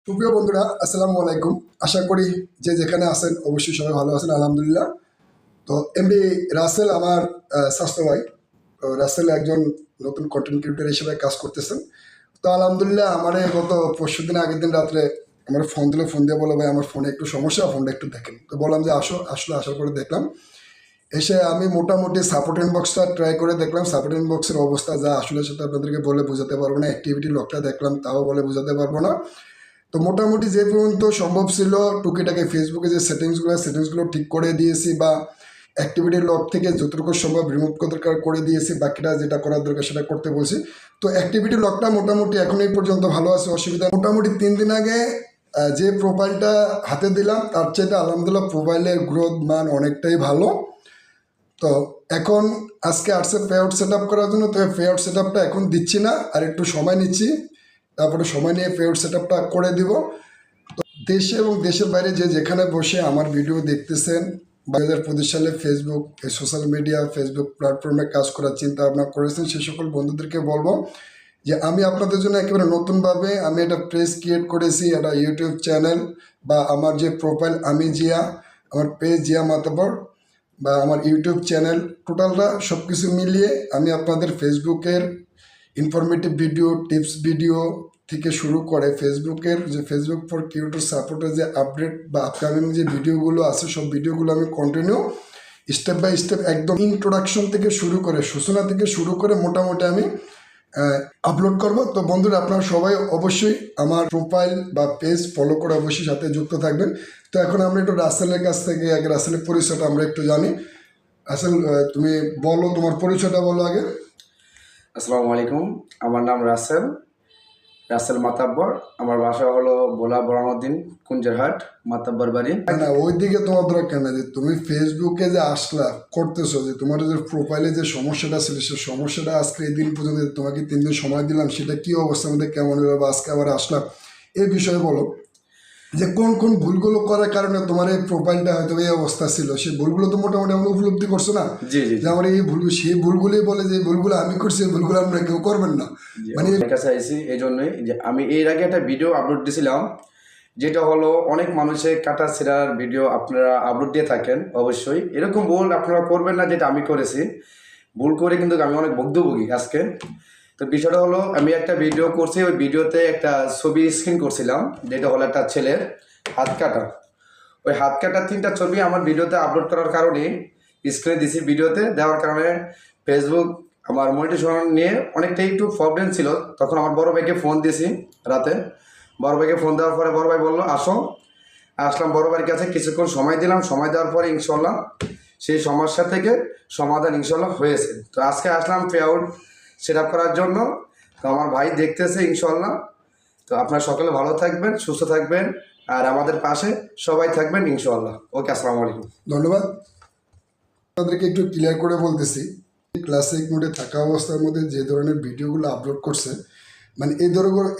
সুপ্রিয় বন্ধুরা, আসসালামু আলাইকুম। আশা করি যে যেখানে আছেন অবশ্যই সবাই ভালো আছেন, আলহামদুলিল্লাহ। তো এমডি রাসেল আমার স্বাস্থ্য ভাই। তো রাসেল একজন নতুন কন্টেন্ট ক্রিয়েটর হিসেবে কাজ করতেছেন। তো আলহামদুলিল্লাহ আমার গত পরশু দিন আগের দিন রাত্রে আমার ফোন দিয়ে বলো ভাই আমার ফোনে একটু সমস্যা, ফোনটা একটু দেখেন। তো বললাম যে আসার পরে দেখলাম, এসে আমি মোটামুটি সাপোর্ট ইনবক্সটা ট্রাই করে দেখলাম। সাপোর্ট ইনবক্সের অবস্থা যা আসলে সেটা আপনাদেরকে বলে বোঝাতে পারবো না। অ্যাক্টিভিটি লকটা দেখলাম, তাও বলে বোঝাতে পারবো না। তো মোটামুটি যে পর্যন্ত সম্ভব ছিল টুকিটাকে ফেসবুকে যে সেটিংসগুলো ঠিক করে দিয়েছি, বা অ্যাক্টিভিটি লগ থেকে যতটুকু সম্ভব রিমুভ করে দিয়েছি। বাকিটা যেটা করার দরকার সেটা করতে বলছি। তো অ্যাক্টিভিটি লগটা মোটামুটি এখন এই পর্যন্ত ভালো আছে, অসুবিধা। মোটামুটি 3 দিন আগে যে প্রোফাইলটা হাতে দিলাম তার চাইতে আলহামদুলিল্লাহ প্রোফাইলের গ্রোথ মান অনেকটাই ভালো। তো এখন আজকে আসছে পে আউট সেট আপ করার জন্য। তো পে আউট সেট আপটা এখন দিচ্ছি না, আর একটু সময় নিচ্ছি, তারপরে সময় নিয়ে পে আউট সেট আপটা করে দিব। তো দেশে এবং দেশের বাইরে যে যেখানে বসে আমার ভিডিও দেখতেছেন, 2025 সালে ফেসবুক সোশ্যাল মিডিয়া ফেসবুক প্ল্যাটফর্মে কাজ করার চিন্তা ভাবনা করেছেন, সে সকল বন্ধুদেরকে বলবো যে আমি আপনাদের জন্য একেবারে নতুনভাবে আমি একটা পেজ ক্রিয়েট করেছি, একটা ইউটিউব চ্যানেল, বা আমার যে প্রোফাইল আমি জিয়া, আমার পেজ জিয়া মাতাবর, বা আমার ইউটিউব চ্যানেল, টোটালটা সব কিছু মিলিয়ে আমি আপনাদের ফেসবুকের ইনফরমেটিভ ভিডিও, টিপস ভিডিও থেকে শুরু করে ফেসবুকের যে ফেসবুক ফর ক্রিয়েটর সাপোর্টের যে আপডেট বা আপকামিং যে ভিডিওগুলো আছে, সব ভিডিওগুলো আমি কন্টিনিউ স্টেপ বাই স্টেপ একদম ইন্ট্রোডাকশন থেকে শুরু করে, সূচনা থেকে শুরু করে মোটামুটি আমি আপলোড করব। তো বন্ধুরা, আপনারা সবাই অবশ্যই আমার প্রোফাইল বা পেজ ফলো করে অবশ্যই সাথে যুক্ত থাকবেন। তো এখন আমরা একটু রাসেলের কাছ থেকে আগে রাসেলের পরিচয়টা আমরা একটু জানি। রাসেল, তুমি বলো, তোমার পরিচয়টা বলো আগে। আসসালামু আলাইকুম, আমার নাম রাসেল রাসেল মাতাব্বর। আমার বাসা হলো ভোলা বরামউদ্দিন, কুঞ্জারহাট, মাতাব্বর বাড়ি। না, ওইদিকে তোমার দরকার কেন, যে তুমি ফেসবুকে যে আসলা করতেছো, যে তোমার যে প্রোফাইলে যে সমস্যাটা ছিল, সেই সমস্যাটা আজকে এই দিন পর্যন্ত তোমাকে 3 দিন সময় দিলাম, সেটা কি অবস্থার মধ্যে কেমন হলো, বা আজকে আবার আসলাম, এই বিষয়ে বলো যে কোন কোন ভুলগুলো করার কারণে তোমার এই প্রোফাইলটা হয়তো এই অবস্থা ছিল। সেই ভুলগুলো তো মোটামুটি আমরা উপলব্ধি করছো না, জি জি যে আমার এই ভুল, সেই ভুলগুলোই বলে যে ভুলগুলো আমি করছি, এই ভুলগুলো আপনারা কেউ করবেন না। মানে আমার কাছে আইসি এই জন্যই যে আমি এর আগে একটা ভিডিও আপলোড দিয়েছিলাম, যেটা হলো অনেক মানুষের কাটা ছেঁড়ার ভিডিও আপনারা আপলোড দিয়ে থাকেন। অবশ্যই এরকম ভুল আপনারা করবেন না যেটা আমি করেছি। ভুল করে কিন্তু আমি অনেক ভুক্তভোগী আজকে। তো বিষয়টা হলো, আমি একটা ভিডিও করছি, ওই ভিডিওতে একটা ছবি স্ক্রিন করছিলাম, যেটা হলো একটা ছেলের হাত কাটা। ওই হাত কাটার 3টা ছবি আমার ভিডিওতে আপলোড করার কারণে, স্ক্রিনে দিছি, ভিডিওতে দেওয়ার কারণে ফেসবুক আমার মনিটাইজেশন নিয়ে অনেকটা একটু প্রবলেম ছিল। তখন আমার বড় ভাইকে ফোন দিয়েছি রাতে। বড় ভাইকে ফোন দেওয়ার পরে বড় ভাই বললো আসো। আসলাম বড় ভাইয়ের কাছে, কিছুক্ষণ সময় দিলাম। সময় দেওয়ার পরে ইনশাল্লাহ সেই সমস্যা থেকে সমাধান ইনশাল্লাহ হয়েছে। তো আজকে আসলাম পে আউট সেট আপ করার জন্য। তো আমার ভাই দেখতেছে ইনশাল্লাহ। তো আপনারা সকলে ভালো থাকবেন, সুস্থ থাকবেন, আর আমাদের পাশে সবাই থাকবেন ইনশাল্লাহ। ওকে, আসসালামু আলাইকুম। ধন্যবাদ। আপনাদেরকে একটু ক্লিয়ার করে বলতেছি, ক্লাসিক মোডে থাকা অবস্থার মধ্যে যে ধরনের ভিডিওগুলো আপলোড করছে, মানে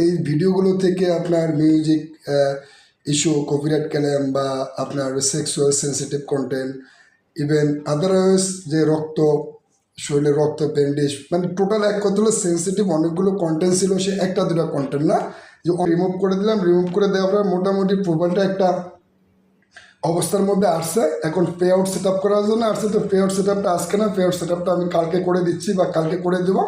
এই ভিডিওগুলো থেকে আপনার মিউজিক ইস্যু, কপিরাইট ক্লেম, বা আপনার sexual sensitive content, even otherwise যে শরীরে রক্ত ব্যান্ডেজ, মানে টোটাল এক কথা হলো সেন্সিটিভ অনেকগুলো কন্টেন্ট ছিল। সে একটা দুটা কন্টেন্ট না, যে রিমুভ করে দিলাম। রিমুভ করে দেওয়ার পর মোটামুটি প্রোফাইলটা একটা অবস্থার মধ্যে আসছে। এখন পে আউট সেট আপ করার জন্য আসছে। তো পে আউট সেট আপটা আজকে না, পে আউট সেট আপটা আমি কালকে করে দিচ্ছি বা কালকে করে দেবো।